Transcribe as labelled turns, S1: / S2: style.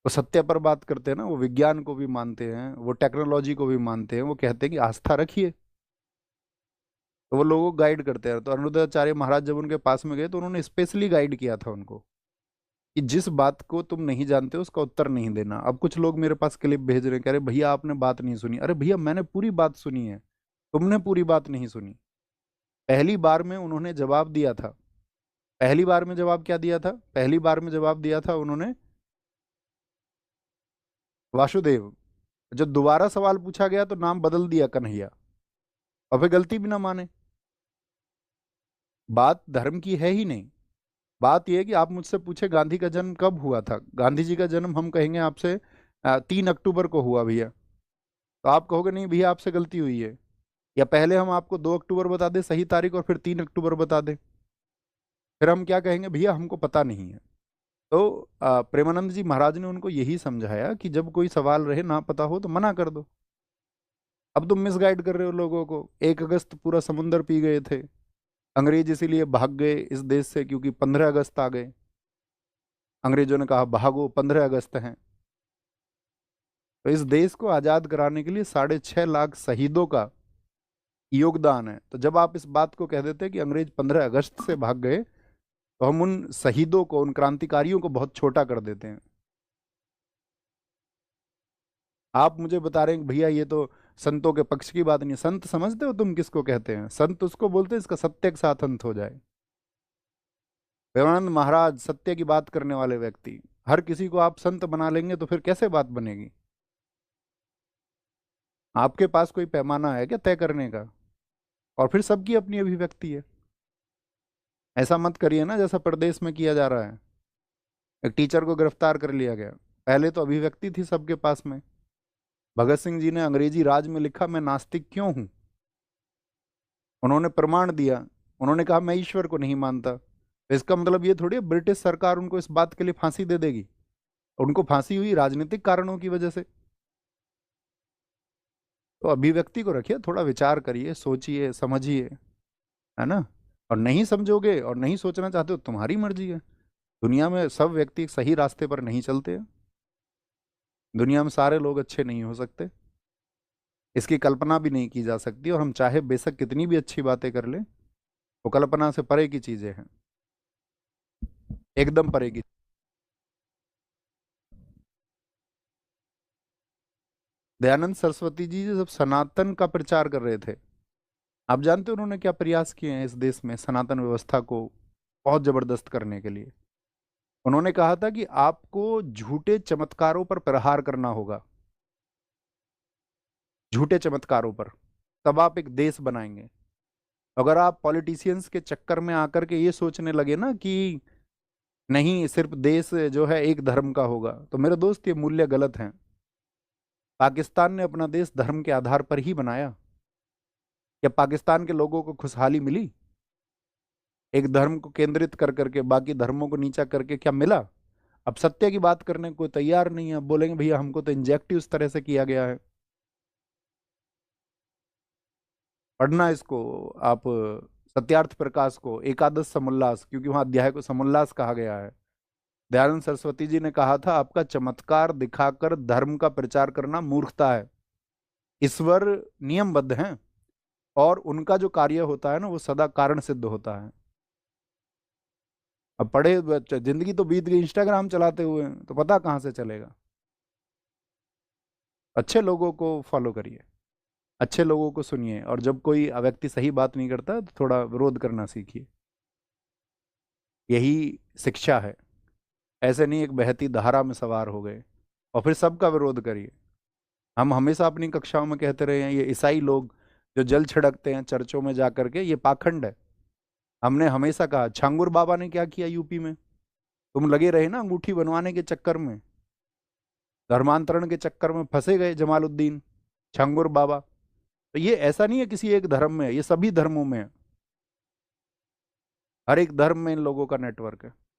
S1: वो सत्य पर बात करते हैं ना, वो विज्ञान को भी मानते हैं, वो टेक्नोलॉजी को भी मानते हैं, वो कहते हैं कि आस्था रखिए। तो वो लोगों को गाइड करते हैं। तो अनिरुद्धाचार्य महाराज जब उनके पास में गए तो उन्होंने स्पेशली गाइड किया था उनको कि जिस बात को तुम नहीं जानते उसका उत्तर नहीं देना। अब कुछ लोग मेरे पास क्लिप भेज रहे हैं, कह रहे भैया आपने बात नहीं सुनी। अरे भैया मैंने पूरी बात सुनी है, तुमने पूरी बात नहीं सुनी। पहली बार में उन्होंने जवाब दिया था। पहली बार में जवाब क्या दिया था? पहली बार में जवाब दिया था उन्होंने वासुदेव। जब दोबारा सवाल पूछा गया तो नाम बदल दिया कन्हैया, और फिर गलती भी ना माने। बात धर्म की है ही नहीं। बात यह है कि आप मुझसे पूछे गांधी का जन्म कब हुआ था, गांधी जी का जन्म हम कहेंगे आपसे 3 अक्टूबर को हुआ भैया, तो आप कहोगे नहीं भैया आपसे गलती हुई है। या पहले हम आपको 2 अक्टूबर बता दें सही तारीख और फिर 3 अक्टूबर बता दें, फिर हम क्या कहेंगे? भैया हमको पता नहीं है। तो प्रेमानंद जी महाराज ने उनको यही समझाया कि जब कोई सवाल रहे ना पता हो तो मना कर दो। अब तुम मिसगाइड कर रहे हो लोगों को। 1 अगस्त पूरा समुंदर पी गए थे अंग्रेज, इसीलिए भाग गए इस देश से क्योंकि 15 अगस्त आ गए। अंग्रेजों ने कहा भागो 15 अगस्त है। तो इस देश को आजाद कराने के लिए 6.5 लाख शहीदों का योगदान है। तो जब आप इस बात को कह देते हैं कि अंग्रेज 15 अगस्त से भाग गए, तो हम उन शहीदों को, उन क्रांतिकारियों को बहुत छोटा कर देते हैं। आप मुझे बता रहे हैं कि भैया ये तो संतों के पक्ष की बात नहीं है। संत समझते हो तुम किसको कहते हैं? संत उसको बोलते हैं इसका सत्य के साथ अंत हो जाए। प्रेमानंद महाराज सत्य की बात करने वाले व्यक्ति, हर किसी को आप संत बना लेंगे तो फिर कैसे बात बनेगी? आपके पास कोई पैमाना है क्या तय करने का? और फिर सबकी अपनी अभिव्यक्ति है। ऐसा मत करिए ना जैसा प्रदेश में किया जा रहा है। एक टीचर को गिरफ्तार कर लिया गया, पहले तो अभिव्यक्ति थी सबके पास में। भगत सिंह जी ने अंग्रेजी राज में लिखा मैं नास्तिक क्यों हूं। उन्होंने प्रमाण दिया, उन्होंने कहा मैं ईश्वर को नहीं मानता। तो इसका मतलब ये थोड़ी है ब्रिटिश सरकार उनको इस बात के लिए फांसी दे देगी। उनको फांसी हुई राजनीतिक कारणों की वजह से। तो अभिव्यक्ति को रखिए, थोड़ा विचार करिए, सोचिए, समझिए, है ना। और नहीं समझोगे और नहीं सोचना चाहते हो तुम्हारी मर्जी है। दुनिया में सब व्यक्ति सही रास्ते पर नहीं चलते हैं। दुनिया में सारे लोग अच्छे नहीं हो सकते, इसकी कल्पना भी नहीं की जा सकती। और हम चाहे बेशक कितनी भी अच्छी बातें कर लें, वो कल्पना से परे की चीजें हैं, एकदम परे की। दयानंद सरस्वती जी जब सनातन का प्रचार कर रहे थे, आप जानते हो उन्होंने क्या प्रयास किए हैं इस देश में सनातन व्यवस्था को बहुत जबरदस्त करने के लिए? उन्होंने कहा था कि आपको झूठे चमत्कारों पर प्रहार करना होगा, झूठे चमत्कारों पर, तब आप एक देश बनाएंगे। अगर आप पॉलिटिशियंस के चक्कर में आकर के ये सोचने लगे ना कि नहीं सिर्फ देश जो है एक धर्म का होगा, तो मेरे दोस्त ये मूल्य गलत हैं। पाकिस्तान ने अपना देश धर्म के आधार पर ही बनाया। क्या पाकिस्तान के लोगों को खुशहाली मिली एक धर्म को केंद्रित कर करके बाकी धर्मों को नीचा करके? क्या मिला? अब सत्य की बात करने को तैयार नहीं है। अब बोलेंगे भैया हमको तो इंजेक्टिव उस तरह से किया गया है। पढ़ना इसको आप, सत्यार्थ प्रकाश को, एकादश समोल्लास, क्योंकि वहां अध्याय को समोल्लास कहा गया है। दयानंद सरस्वती जी ने कहा था आपका चमत्कार दिखाकर धर्म का प्रचार करना मूर्खता है। ईश्वर नियमबद्ध हैं, और उनका जो कार्य होता है ना वो सदा कारण सिद्ध होता है। अब पढ़े जिंदगी तो बीत गई इंस्टाग्राम चलाते हुए, तो पता कहाँ से चलेगा? अच्छे लोगों को फॉलो करिए, अच्छे लोगों को सुनिए, और जब कोई व्यक्ति सही बात नहीं करता तो थोड़ा विरोध करना सीखिए। यही शिक्षा है। ऐसे नहीं एक बहती धारा में सवार हो गए और फिर सबका विरोध करिए। हम हमेशा अपनी कक्षाओं में कहते रहे हैं ये ईसाई लोग जो जल छिड़कते हैं चर्चों में जा करके, ये पाखंड है। हमने हमेशा कहा छांगुर बाबा ने क्या किया यूपी में? तुम लगे रहे ना अंगूठी बनवाने के चक्कर में, धर्मांतरण के चक्कर में फंसे गए जमालुद्दीन, छांगुर बाबा। तो ये ऐसा नहीं है किसी एक धर्म में है, ये सभी धर्मों में है। हर एक धर्म में इन लोगों का नेटवर्क है।